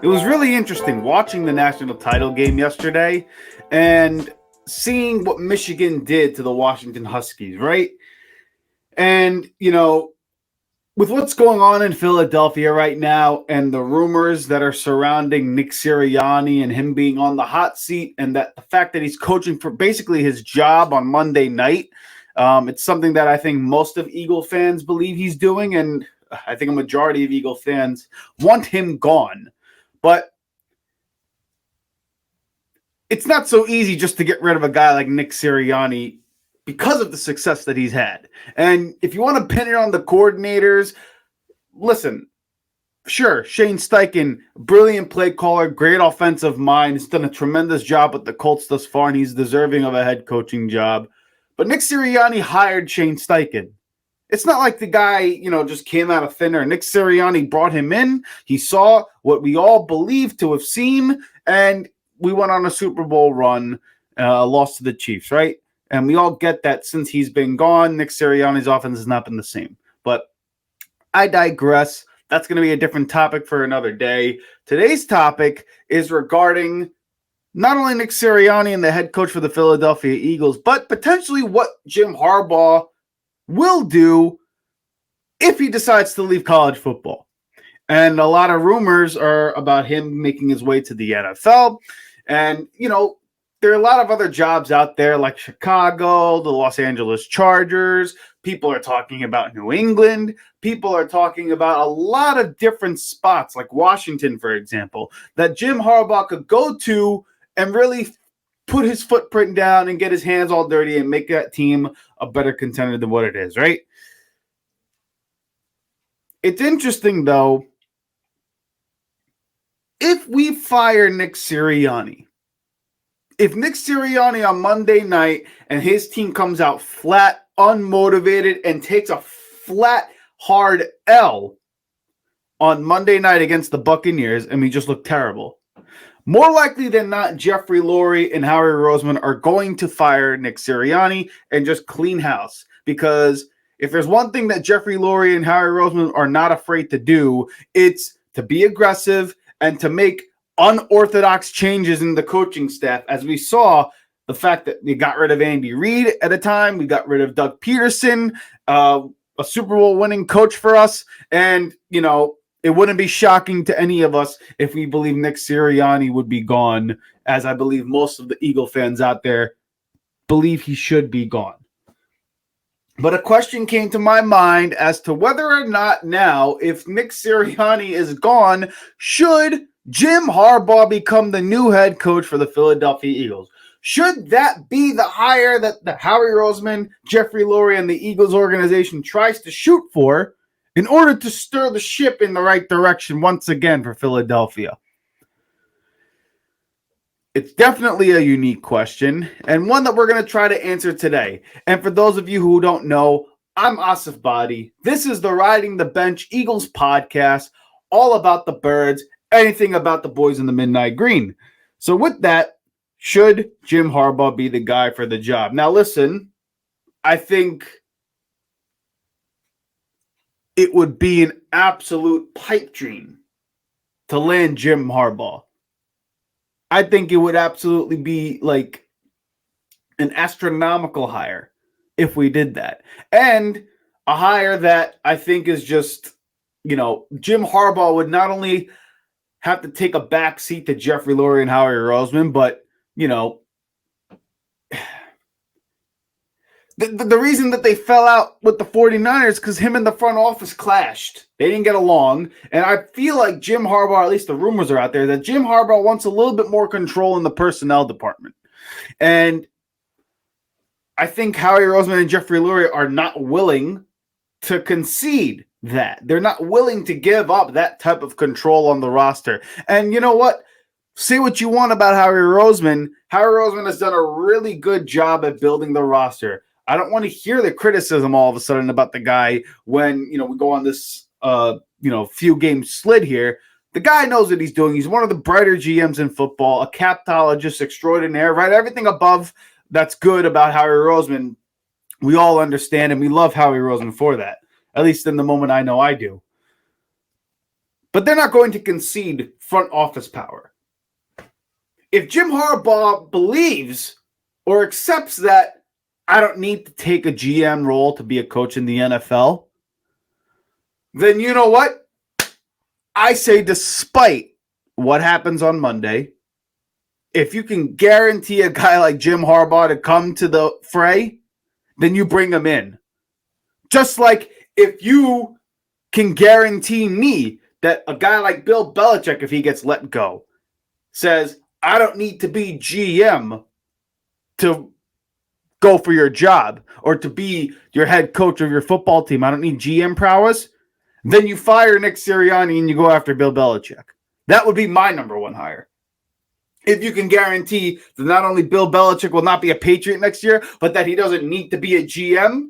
It was really interesting watching the national title game yesterday and seeing what Michigan did to the Washington Huskies, right? And, with what's going on in Philadelphia right now and the rumors that are surrounding Nick Sirianni and him being on the hot seat and that the fact that he's coaching for basically his job on Monday night, it's something that I think most of Eagle fans believe he's doing, and I think a majority of Eagle fans want him gone. But it's not so easy just to get rid of a guy like Nick Sirianni because of the success that he's had. And if you want to pin it on the coordinators, listen, sure, Shane Steichen, brilliant play caller, great offensive mind, has done a tremendous job with the Colts thus far, and he's deserving of a head coaching job. But Nick Sirianni hired Shane Steichen. It's not like the guy, just came out of thin air. Nick Sirianni brought him in. He saw what we all believe to have seen, and we went on a Super Bowl run, lost to the Chiefs, right? And we all get that since he's been gone, Nick Sirianni's offense has not been the same. But I digress. That's going to be a different topic for another day. Today's topic is regarding not only Nick Sirianni and the head coach for the Philadelphia Eagles, but potentially what Jim Harbaugh will do if he decides to leave college football. And a lot of rumors are about him making his way to the NFL. And, there are a lot of other jobs out there like Chicago, the Los Angeles Chargers. People are talking about New England. People are talking about a lot of different spots like Washington, for example, that Jim Harbaugh could go to and really put his footprint down and get his hands all dirty and make that team a better contender than what it is, right? It's interesting, though, if we fire Nick Sirianni, if Nick Sirianni on Monday night and his team comes out flat, unmotivated, and takes a flat, hard L on Monday night against the Buccaneers, and we just look terrible, more likely than not, Jeffrey Lurie and Howie Roseman are going to fire Nick Sirianni and just clean house. Because if there's one thing that Jeffrey Lurie and Howie Roseman are not afraid to do, it's to be aggressive and to make unorthodox changes in the coaching staff. As we saw, the fact that we got rid of Andy Reid at a time, we got rid of Doug Peterson, a Super Bowl winning coach for us. And, it wouldn't be shocking to any of us if we believe Nick Sirianni would be gone, as I believe most of the Eagle fans out there believe he should be gone. But a question came to my mind as to whether or not now, if Nick Sirianni is gone, should Jim Harbaugh become the new head coach for the Philadelphia Eagles? Should that be the hire that the Howie Roseman, Jeffrey Lurie, and the Eagles organization tries to shoot for in order to stir the ship in the right direction once again for Philadelphia? It's definitely a unique question and one that we're going to try to answer today. And for those of you who don't know, I'm Asif Badi. This is the Riding the Bench Eagles podcast, all about the birds, anything about the boys in the midnight green. So with that, should Jim Harbaugh be the guy for the job? Now listen, I think it would be an absolute pipe dream to land Jim Harbaugh. I think it would absolutely be like an astronomical hire if we did that. And a hire that I think is just, Jim Harbaugh would not only have to take a back seat to Jeffrey Lurie and Howie Roseman, but, the reason that they fell out with the 49ers because him and the front office clashed. They didn't get along. And I feel like Jim Harbaugh, at least the rumors are out there, that Jim Harbaugh wants a little bit more control in the personnel department. And I think Howie Roseman and Jeffrey Lurie are not willing to concede that. They're not willing to give up that type of control on the roster. And you know what? Say what you want about Howie Roseman. Howie Roseman has done a really good job at building the roster. I don't want to hear the criticism all of a sudden about the guy when, we go on this, few game slid here. The guy knows what he's doing. He's one of the brighter GMs in football, a captologist extraordinaire, right? Everything above that's good about Howie Roseman, we all understand, and we love Howie Roseman for that. At least in the moment I know I do. but they're not going to concede front office power. If Jim Harbaugh believes or accepts that I don't need to take a GM role to be a coach in the NFL, then you know what? I say despite what happens on Monday, if you can guarantee a guy like Jim Harbaugh to come to the fray, then you bring him in. Just like if you can guarantee me that a guy like Bill Belichick, if he gets let go, says, I don't need to be GM to go for your job or to be your head coach of your football team. I don't need GM prowess. Then you fire Nick Sirianni and you go after Bill Belichick. That would be my number one hire. If you can guarantee that not only Bill Belichick will not be a Patriot next year, but that he doesn't need to be a GM,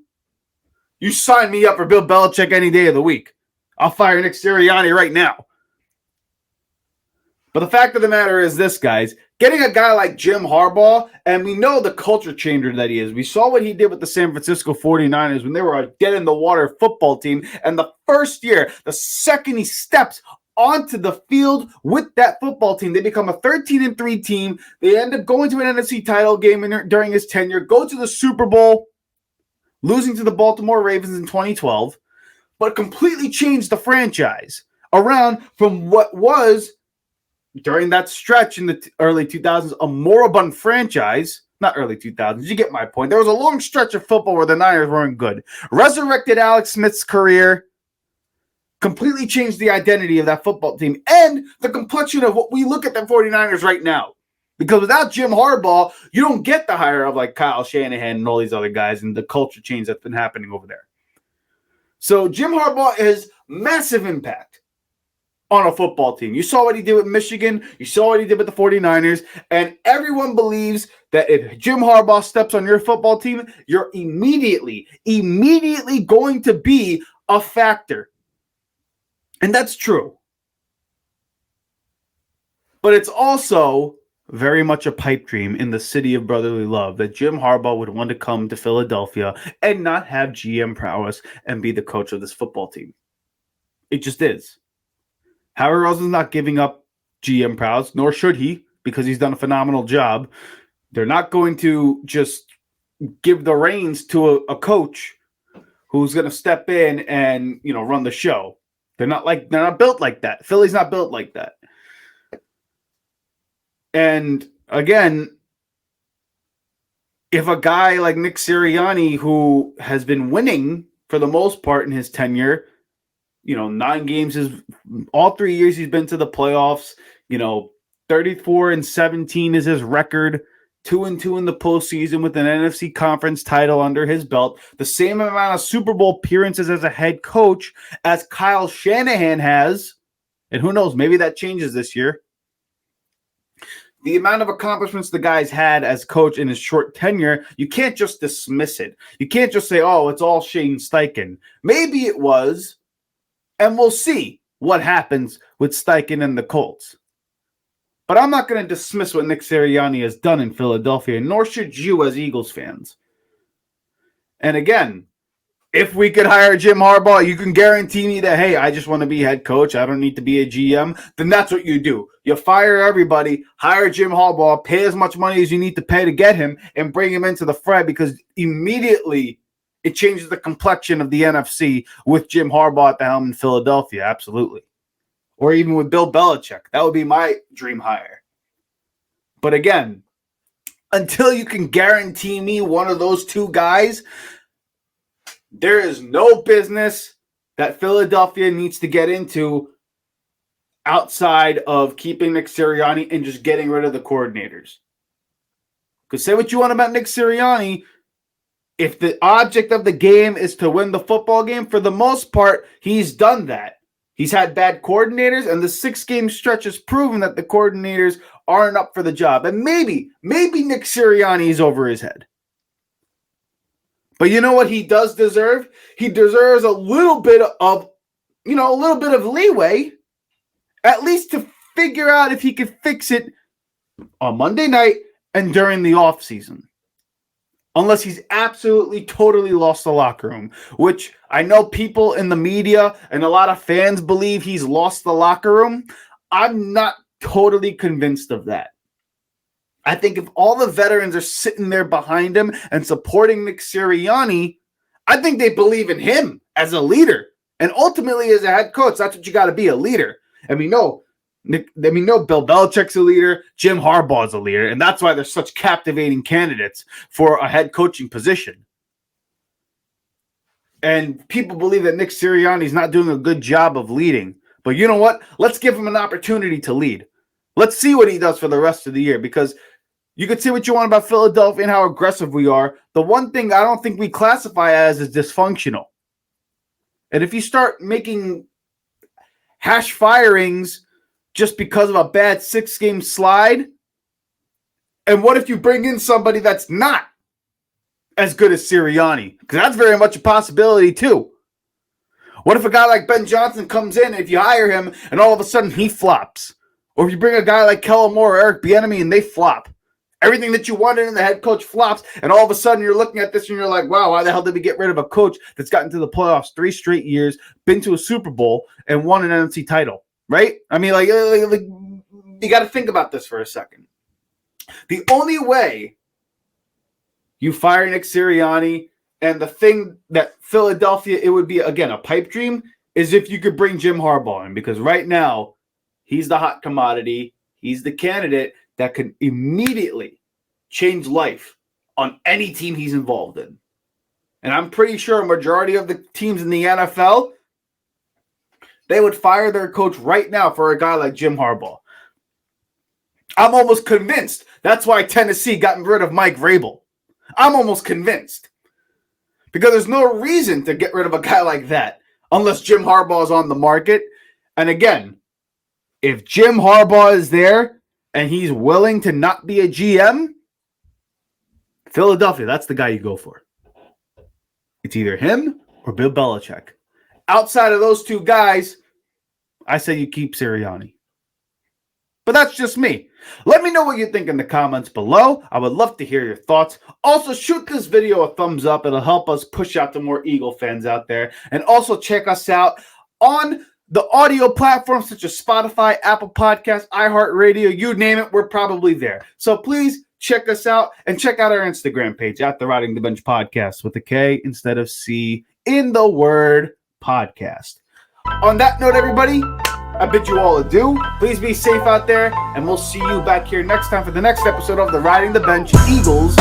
you sign me up for Bill Belichick any day of the week. I'll fire Nick Sirianni right now. But the fact of the matter is this, guys. Getting a guy like Jim Harbaugh, and we know the culture changer that he is. We saw what he did with the San Francisco 49ers when they were a dead-in-the-water football team. And the first year, the second he steps onto the field with that football team, they become a 13-3 team. They end up going to an NFC title game during his tenure, go to the Super Bowl, losing to the Baltimore Ravens in 2012, but completely changed the franchise around from what was, during that stretch in the early 2000s, a moribund franchise. Not early 2000s, you get my point. There was a long stretch of football where the Niners weren't good. Resurrected Alex Smith's career, completely changed the identity of that football team and the complexion of what we look at the 49ers right now. Because without Jim Harbaugh, you don't get the hire of like Kyle Shanahan and all these other guys and the culture change that's been happening over there. So Jim Harbaugh has massive impact on a football team. You saw what he did with Michigan. You saw what he did with the 49ers. And everyone believes that if Jim Harbaugh steps on your football team, you're immediately going to be a factor. And that's true. But it's also very much a pipe dream in the city of brotherly love that Jim Harbaugh would want to come to Philadelphia and not have GM prowess and be the coach of this football team. It just is. Howie Roseman's not giving up GM prowess, nor should he, because he's done a phenomenal job. They're not going to just give the reins to a coach who's going to step in and, run the show. They're not built like that. Philly's not built like that. And again, if a guy like Nick Sirianni, who has been winning for the most part in his tenure, 9 games is all 3 years he's been to the playoffs. 34-17 is his record. 2-2 in the postseason with an NFC conference title under his belt. The same amount of Super Bowl appearances as a head coach as Kyle Shanahan has. And who knows, maybe that changes this year. The amount of accomplishments the guy's had as coach in his short tenure, you can't just dismiss it. You can't just say, oh, it's all Shane Steichen. Maybe it was. And we'll see what happens with Steichen and the Colts. But I'm not going to dismiss what Nick Sirianni has done in Philadelphia, nor should you as Eagles fans. And again, if we could hire Jim Harbaugh, you can guarantee me that, hey, I just want to be head coach. I don't need to be a GM. Then that's what you do. You fire everybody, hire Jim Harbaugh, pay as much money as you need to pay to get him, and bring him into the fray, because immediately it changes the complexion of the NFC with Jim Harbaugh at the helm in Philadelphia. Absolutely. Or even with Bill Belichick. That would be my dream hire. But again, until you can guarantee me one of those two guys, there is no business that Philadelphia needs to get into outside of keeping Nick Sirianni and just getting rid of the coordinators. Because say what you want about Nick Sirianni, if the object of the game is to win the football game, for the most part, he's done that. He's had bad coordinators, and the 6-game stretch has proven that the coordinators aren't up for the job. And maybe Nick Sirianni is over his head. But you know what he does deserve? He deserves a little bit of leeway, at least to figure out if he could fix it on Monday night and during the offseason. unless he's absolutely totally lost the locker room, which I know people in the media and a lot of fans believe he's lost the locker room. I'm not totally convinced of that. I think if all the veterans are sitting there behind him and supporting Nick Sirianni, I think they believe in him as a leader. And ultimately, as a head coach, that's what you got to be, a leader. And we know Bill Belichick's a leader, Jim Harbaugh is a leader, and that's why they're such captivating candidates for a head coaching position. And people believe that Nick Sirianni's not doing a good job of leading. But you know what? Let's give him an opportunity to lead. Let's see what he does for the rest of the year, because you can say what you want about Philadelphia and how aggressive we are. The one thing I don't think we classify as is dysfunctional. And if you start making hash firings just because of a bad 6-game slide, and what if you bring in somebody that's not as good as Sirianni? Because that's very much a possibility too. What if a guy like Ben Johnson comes in, if you hire him, and all of a sudden he flops? Or if you bring a guy like Kellen Moore or Eric Bieniemy and they flop? Everything that you wanted in the head coach flops, and all of a sudden you're looking at this and you're like, wow, why the hell did we get rid of a coach that's gotten to the playoffs 3 straight years, been to a Super Bowl, and won an NFC title, right? I mean, like you got to think about this for a second. The only way you fire Nick Sirianni, and the thing that Philadelphia, it would be, again, a pipe dream, is if you could bring Jim Harbaugh in, because right now he's the hot commodity. He's the candidate that can immediately change life on any team he's involved in. And I'm pretty sure a majority of the teams in the NFL, they would fire their coach right now for a guy like Jim Harbaugh. I'm almost convinced that's why Tennessee got rid of Mike Vrabel. I'm almost convinced. Because there's no reason to get rid of a guy like that unless Jim Harbaugh is on the market. And again, if Jim Harbaugh is there and he's willing to not be a GM, Philadelphia, that's the guy you go for. It's either him or Bill Belichick. Outside of those two guys, I say you keep Sirianni. But that's just me. Let me know what you think in the comments below. I would love to hear your thoughts. Also, shoot this video a thumbs up. It'll help us push out to more Eagle fans out there. And also check us out on the audio platforms such as Spotify, Apple Podcasts, iHeartRadio, you name it, we're probably there. So please check us out and check out our Instagram page at the Riding the Bench Podcast with a K instead of C in the word podcast. On that note, everybody, I bid you all adieu. Please be safe out there, and we'll see you back here next time for the next episode of the Riding the Bench Eagles